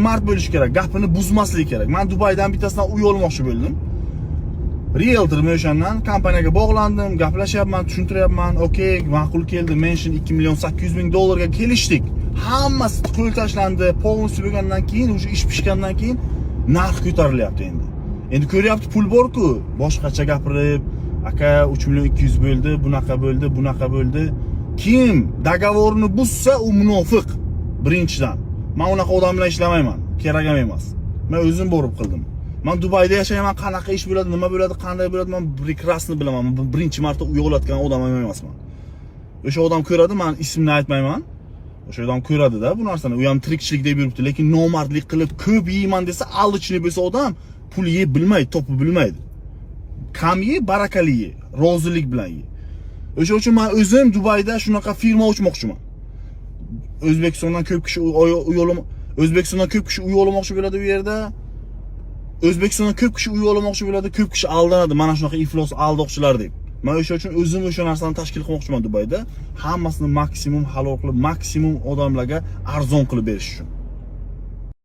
mard bo'lish kerak, gapini buzmaslik kerak. Men Dubaydan bittasidan uy olmoqchi bo'ldim. Realtorman o'shandan kompaniyaga bog'landim, gaplashyapman, tushuntiryapman. Okey, ma'qul keldi. Men shu 2 million 800 ming dollarga kelishdik. Hammasi qo'l tashlandi. Polnisi bo'lgandan keyin, o'sha ish pishgandan keyin narx ko'tarilyapti endi. Endi ko'ryapti, pul bor-ku, boshqacha gapirib, aka 3 million 200 bo'ldi, bunaqa bo'ldi. Kim dogovorni buzsa, u munofiq. Birinchidan. Men unaqa odam bilan ishlamayman. Kerak ham emas. Men o'zim borib qildim. Men Dubayda yashayman, qanaqa ish bo'ladi, nima bo'ladi, qanday bo'ladi, men prekrasni bilaman. Birinchi marta uy olayotgan odam ham emasman. O'sha odam ko'radi, men ismini aytmayman. O'sha odam ko'radi-da bu narsani. U ham tirikchilik deb yuribdi, lekin nomardlik qilib ko'p yeyman desa, aldichli bo'lsa odam pul yeb bilmaydi, topib bilmaydi. Kam ye, barakali ye, rozilik bilan ye. O'sha uchun men o'zim Dubayda shunaqa firma ochmoqchiman. O'zbekistondan ko'p kishi uy olmoqchi bo'ladi u yerda. O'zbekistondan ko'p kishi uy olmoqchi bo'ladi, ko'p kishi aldanadi. Mana shunaqa iflos aldoqchilar deb. Men o'sha uchun o'zim o'sha narsani tashkil qilmoqchiman Dubayda. Hammasini maksimum halol qilib, maksimum odamlarga arzon qilib berish uchun.